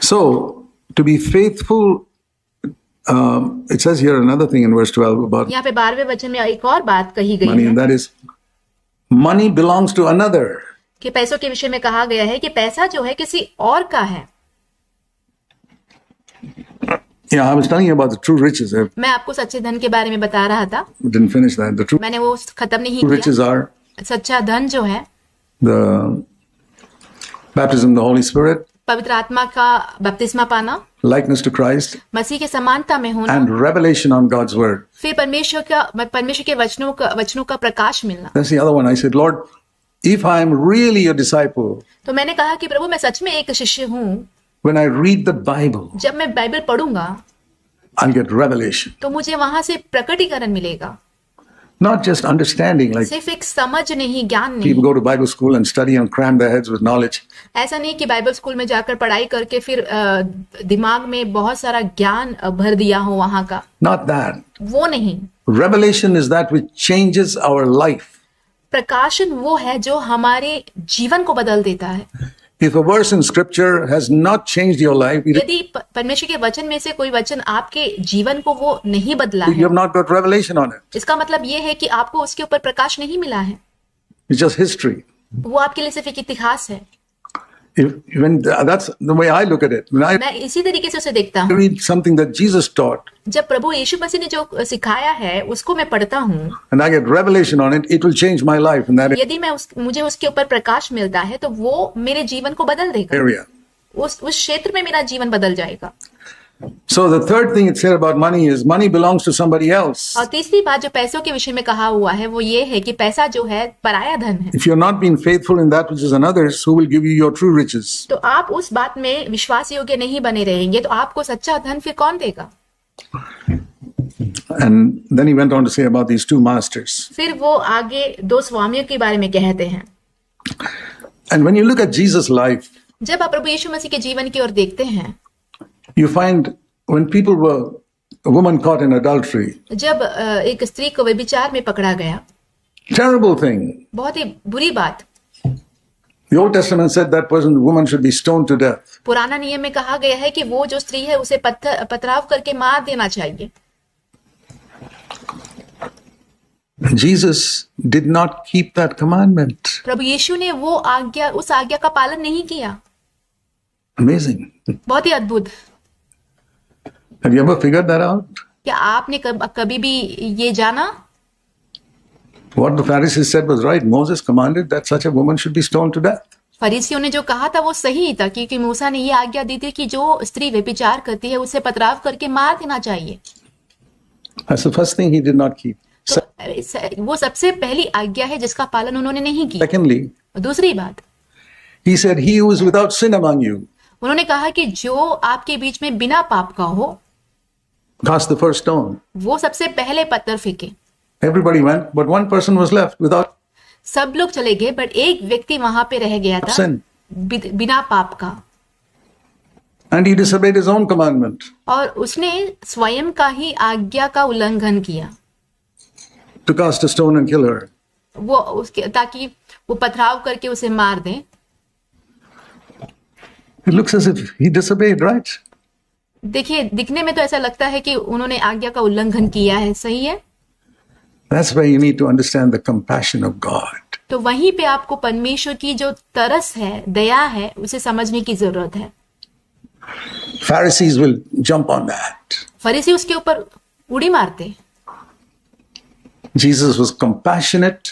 So, to be faithful, it says here another thing in verse 12 about यहाँ पे 12वें वचन में एक और बात कही गई money, है and that is money belongs to another. कि पैसों के विषय में कहा गया है कि पैसा जो है किसी और का है। Yeah, I was telling you about the true riches. I मैं आपको सच्चे धन के बारे में बता रहा था, didn't finish that. The true मैंने वो खत्म नहीं riches किया। are सच्चा धन जो है the baptism of the Holy Spirit, पवित्र आत्मा का बपतिस्मा पाना, likeness to Christ, मसीह के समानता में होना, and revelation on God's word. फिर परमेश्वर के वचनों का प्रकाश मिलना। That's the other one. I said, Lord, if I am really a disciple, तो मैंने कहा कि प्रभु मैं सच में एक शिष्य हूँ, when I read the Bible, जब मैं बाइबल पढ़ूंगा I'll get revelation. तो मुझे वहां से प्रकटीकरण मिलेगा, Not just understanding, like सिर्फ एक समझ नहीं, ज्ञान people नहीं। go to Bible school and study and cram their heads with knowledge. ऐसा नहीं कि बाइबल स्कूल में जाकर पढ़ाई करके फिर दिमाग में बहुत सारा ज्ञान भर दिया हो वहां का, Not that. वो नहीं। Revelation is that which changes our life. प्रकाशन वो है जो हमारे जीवन को बदल देता है। If a verse in scripture has not changed your life, यदि परमेश्वर के वचन में से कोई वचन आपके जीवन को वो नहीं बदला you है, have not got revelation on it. इसका मतलब ये है कि आपको उसके ऊपर प्रकाश नहीं मिला है, It's just history. वो आपके लिए सिर्फ एक इतिहास है। That's the way I look at it. When I मैं इसी तरीके से उसे देखता हूँ। read something that Jesus taught जब प्रभु यीशु मसीह ने जो सिखाया है उसको मैं पढ़ता हूँ, and I get revelation on it, it will change my life in that यदि मुझे उसके ऊपर प्रकाश मिलता है तो वो मेरे जीवन को बदल देगा, area. उस क्षेत्र में मेरा जीवन बदल जाएगा। So the third thing it said about money is money belongs to somebody else. और तीसरी बात जो पैसों के विषय में कहा हुआ है वो ये है कि पैसा जो है पराया धन है। If you're not being faithful in that which is another's, who will give you your true riches? तो आप उस बात में विश्वास योग्य नहीं बने रहेंगे तो आपको सच्चा धन फिर कौन देगा? And then he went on to say about these two masters. फिर वो आगे दो स्वामियों के बारे में कहते हैं। And when you look at Jesus' life, जब आप प्रभु यीशु मसीह के जीवन की ओर देखते हैं, you find when people were a woman caught in adultery, जब एक स्त्री को व्यभिचार में पकड़ा गया, terrible thing. बहुत ही बुरी बात। The Old Testament said that woman should be stoned to death. पुराना नियम में कहा गया है कि वो जो स्त्री है उसे पथराव करके मार देना चाहिए। Jesus did not keep that commandment. प्रभु यीशु ने उस आज्ञा का पालन नहीं किया। Amazing. बहुत ही अद्भुत। Have you ever figured that out? क्या आपने कभी भी ये जाना? What the Pharisees said was right. Moses commanded that such a woman should be stoned to death. फरीसियों ने जो कहा था वो सही था, क्योंकि मूसा ने ये आज्ञा दी थी कि जो स्त्री व्यभिचार करती है उसे पथराव करके मार देना चाहिए। That's the first thing he did not keep. तो वो सबसे पहली आज्ञा है जिसका पालन उन्होंने नहीं किया। Secondly, दूसरी बात, he said, "He who is without sin among you, उन्होंने कहा कि जो आपके बीच में बिना पाप का हो cast the first stone." वो सबसे पहले पत्थर फेंके। Everybody went, but one person was left without सब लोग चले गए, बट एक व्यक्ति वहां पे रह गया था sin, बिना पाप का, and he disobeyed his own commandment. और उसने स्वयं का ही आज्ञा का उल्लंघन किया, To cast a stone and kill her. वो उसके ताकि वो पथराव करके उसे मार दें। It looks as if he disobeyed, right? देखिए, दिखने में तो ऐसा लगता है कि उन्होंने आज्ञा का उल्लंघन किया है, सही है। That's why you need to understand the compassion of God. तो वहीं पे आपको परमेश्वर की जो तरस है, दया है, उसे समझने की जरूरत है। Pharisees will jump on that. फरीसी उसके ऊपर उड़ी मारते, Jesus was compassionate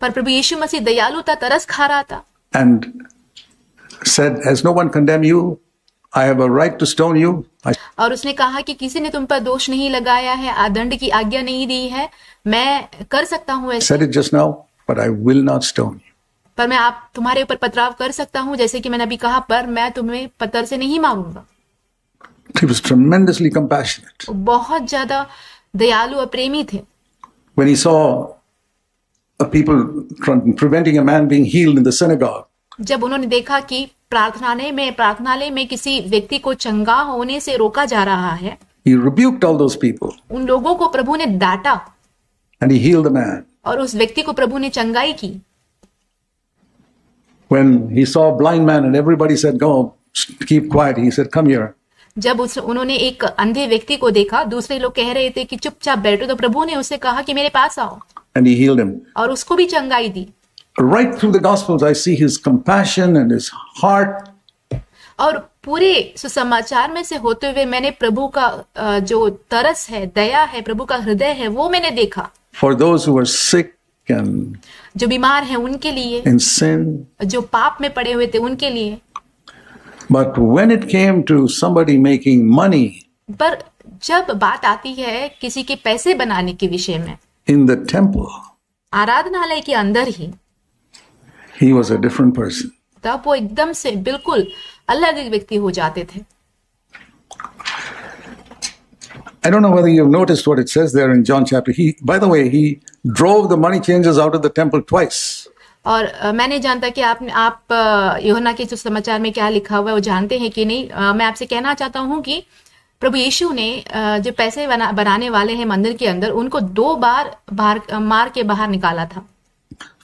पर प्रभु यीशु मसीह दयालु था, तरस खा रहा था, and said, "Has no one condemned you? I have a right to stone you." और उसने कहा कि किसी ने तुम पर दोष नहीं लगाया है, दंड की आज्ञा नहीं दी है, मैं कर सकता हूँ I ऐसे, said it just now, but I will not stone you. पर मैं तुम्हारे ऊपर पथराव कर सकता हूँ, जैसे कि मैंने अभी कहा, पर मैं तुम्हें पत्थर से नहीं मारूंगा। He was tremendously compassionate. वो बहुत ज्यादा दयालु और प्रेमी थे। When he saw a people preventing a man being healed in the synagogue, जब उन्होंने देखा कि प्रार्थनालय में किसी व्यक्ति को चंगा होने से रोका जा रहा है, he rebuked all those people उन लोगों को प्रभु ने डांटा and he healed the man. और उस व्यक्ति को प्रभु ने चंगाई की। When he saw a blind man and everybody said, "Go, keep quiet, he said, come here. जब उन्होंने एक अंधे व्यक्ति को देखा, दूसरे लोग कह रहे थे कि चुपचाप बैठो, तो प्रभु ने उससे कहा कि मेरे पास आओ, And he healed him. और उसको भी चंगाई दी। Right through the Gospels, I see his compassion and his heart. और पूरे सुसमाचार में से होते हुए मैंने प्रभु का जो तरस है, दया है, प्रभु का हृदय है, वो मैंने देखा। For those who are sick and जो बीमार हैं उनके लिए, in sin. जो पाप में पड़े हुए थे उनके लिए। But when it came to somebody making money पर जब बात आती है किसी के पैसे बनाने के विषय में, in the temple, आराधनालय के अंदर ही, he was a different person. तब वो एकदम से बिल्कुल अलग एक व्यक्ति हो जाते थे। I don't know whether you've noticed what it says there in John chapter. By the way, he drove the money changers out of the temple twice. और मैं नहीं जानता कि आप यूहन्ना के सुसमाचार में क्या लिखा हुआ है वो जानते हैं कि नहीं। मैं आपसे कहना चाहता हूँ कि प्रभु यीशु ने जो पैसे बनाने वाले हैं मंदिर के अंदर, उनको 2 बार मार के बाहर निकाला था।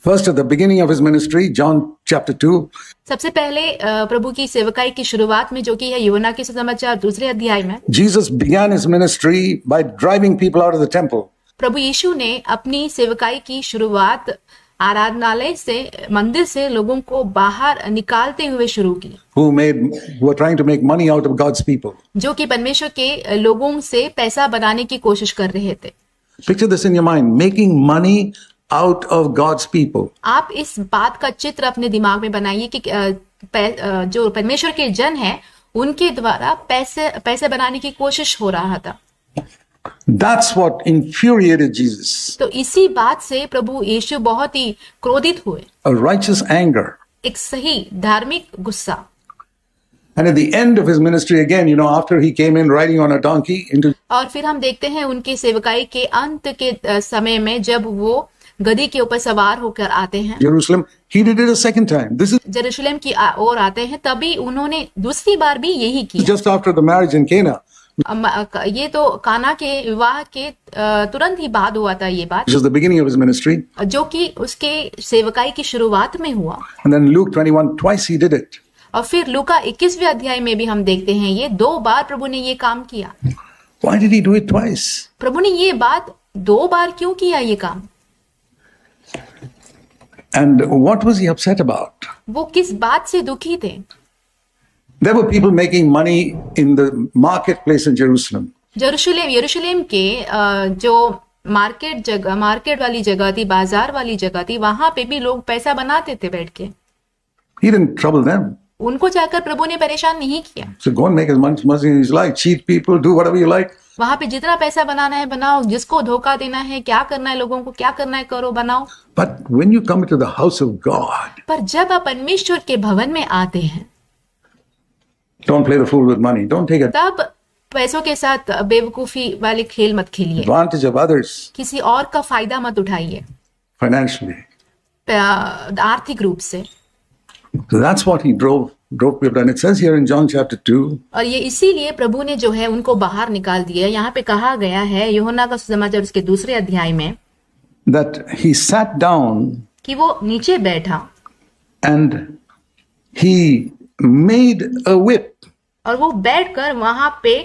First, at the beginning of his ministry, John chapter 2, सबसे पहले प्रभु की सेवकाई की शुरुआत में, जो कि है यूहन्ना के सुसमाचार 2 अध्याय में, Jesus began his ministry by driving people out of the temple. प्रभु यीशु ने अपनी सेवकाई की शुरुआत आराधनालय से, मंदिर से लोगों को बाहर निकालते हुए शुरू की, who were trying to make money out of God's people. जो कि परमेश्वर के लोगों से पैसा बनाने की कोशिश कर रहे थे। Picture this in your mind, making money out of God's people. आप इस बात का चित्र अपने दिमाग में बनाइए कि जो परमेश्वर के जन हैं उनके द्वारा पैसे बनाने की कोशिश हो रहा था। That's what infuriated Jesus. तो इसी बात से प्रभु यीशु बहुत ही क्रोधित हुए, A righteous anger. एक सही धार्मिक गुस्सा। And at the end of his ministry again, after he came in riding on a donkey into और फिर हम देखते हैं उनके सेवकाई के अंत के समय में, जब वो गधी के ऊपर सवार होकर आते हैं Jerusalem, he did it a second time. This is यरूशलेम की ओर आते हैं, तभी उन्होंने दूसरी बार भी यही किया। just after the marriage in Cana, ये तो काना के विवाह के तुरंत ही बाद हुआ था ये बात, which is the beginning of his ministry. जो कि उसके सेवकाई की शुरुआत में हुआ। And then Luke 21, twice he did it. और फिर लूका 21वें अध्याय में भी हम देखते हैं ये 2 बार प्रभु ने ये काम किया। Why did he do it twice? प्रभु ने ये बात 2 बार क्यों किया ये काम? And what was he upset about? वो किस बात से दुखी थे? There were people making money in the marketplace in Jerusalem. यरूशलेम के जो मार्केट वाली जगह थी, बाजार वाली जगह थी, वहां पे भी लोग पैसा बनाते थे बैठ के। He didn't trouble them. उनको जाकर प्रभु ने परेशान नहीं किया। So go and make as much money as you like, cheat people, do whatever you like. वहां पे जितना पैसा बनाना है बनाओ, जिसको धोखा देना है, क्या करना है, लोगों को क्या करना है करो, बनाओ। But when you come into the house of God, पर जब आप परमेश्वर के भवन में आते हैं, don't play the fool with money. Don't take तब पैसों के साथ बेवकूफी वाले खेल मत खेलिए, advantage of others किसी और का फायदा मत उठाइए financially. आर्थिक रूप से। So that's what he drove people. And it says here in John chapter 2, और ये इसीलिए प्रभु ने जो है उनको बाहर निकाल दिया। यहाँ पे कहा गया है यूहन्ना का सुसमाचार उसके 2 अध्याय में, that he sat down कि वो नीचे बैठा and he made a whip. और वो बैठकर वहां पे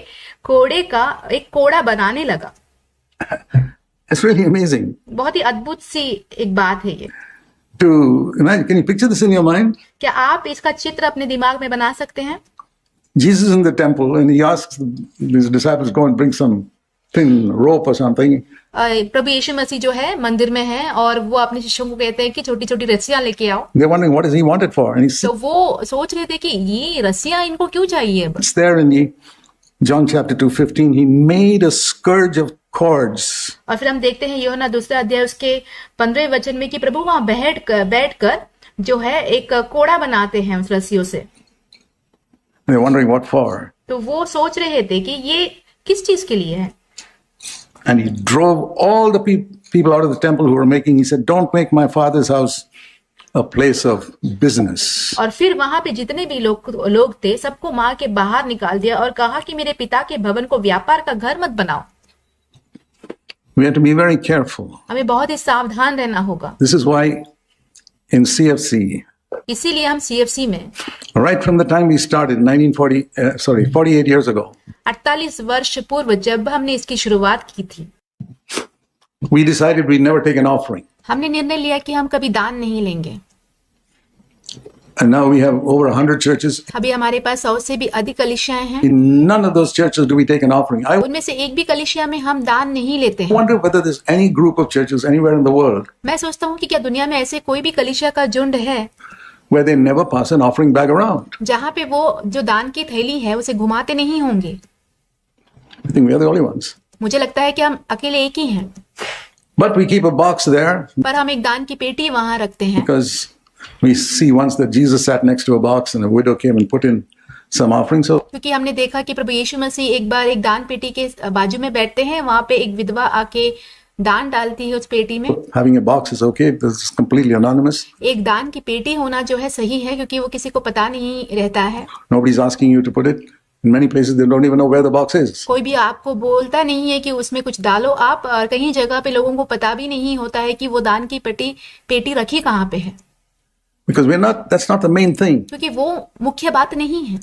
कोड़े का एक कोड़ा बनाने लगा। It's really amazing बहुत ही अद्भुत सी एक बात है ये। to imagine. Can you picture this in your mind? क्या आप इसका चित्र अपने दिमाग में बना सकते हैं? Jesus in the temple and he asks his disciples go and bring some thin rope or something. प्रभु यीशु मसीह जो है मंदिर में है और वो अपने शिष्यों को कहते हैं कि छोटी छोटी रस्सियां लेके आओ। They're wondering what is he wanted for, and he तो वो सोच रहे थे कि ये रस्सियां इनको क्यों चाहिए। sits there in John chapter 2:15. He made a scourge of cords. और फिर हम देखते हैं यूहन्ना 2 अध्याय उसके 15वें वचन में कि प्रभु वहां बैठकर जो है एक कोड़ा बनाते हैं उस रस्सियों से। They're wondering what for. तो वो सोच रहे थे कि ये किस चीज के लिए है। And he drove all the people out of the temple who were making. He said, "Don't make my father's house a place of business." और फिर वहां पे जितने भी लोग थे सबको मार के बाहर निकाल दिया और कहा कि मेरे पिता के भवन को व्यापार का घर मत बनाओ। We have to be very careful. हमें बहुत ही सावधान रहना होगा। This is why in CFC इसीलिए हम CFC में right from the time we started, 48 years ago, 48 वर्ष पूर्व जब हमने इसकी शुरुआत की थी, we decided we'd never take an offering. हमने निर्णय लिया कि हम कभी दान नहीं लेंगे। And now we have over 100 churches. अभी हमारे पास 100 से भी अधिक कलीसियाएं हैं। In none of those churches do we take an offering. I उनमें से एक भी कलीसिया में हम दान नहीं लेते हैं। wonder whether there's any group of churches anywhere in the world मैं सोचता हूँ कि क्या दुनिया में ऐसे कोई भी कलीसिया का झुंड है where they never pass an offering bag around. जहाँ पे वो जो दान की थैली है उसे घुमाते नहीं होंगे। I think we are the only ones. मुझे लगता है कि हम अकेले एक ही हैं, But we keep a box there पर हम एक दान की पेटी वहां रखते हैं because we see once that Jesus sat next to a box and a widow came and put in some offering. So क्योंकि हमने देखा कि प्रभु यीशु मसीह एक बार एक दान पेटी के बाजू में बैठते हैं, वहां पे एक विधवा आके दान डालती है उस पेटी में। having a box is okay because it's completely anonymous. एक दान की पेटी होना जो है सही है, क्योंकि वो किसी को पता नहीं रहता है। Nobody's asking you to put it. In many places, they don't even know where the box is. कोई भी आपको बोलता नहीं है कि उसमें कुछ डालो आप, और कहीं जगह पे लोगों को पता भी नहीं होता है कि वो दान की पेटी रखी कहाँ पे है, Because that's not the main thing. क्योंकि वो मुख्य बात नहीं है।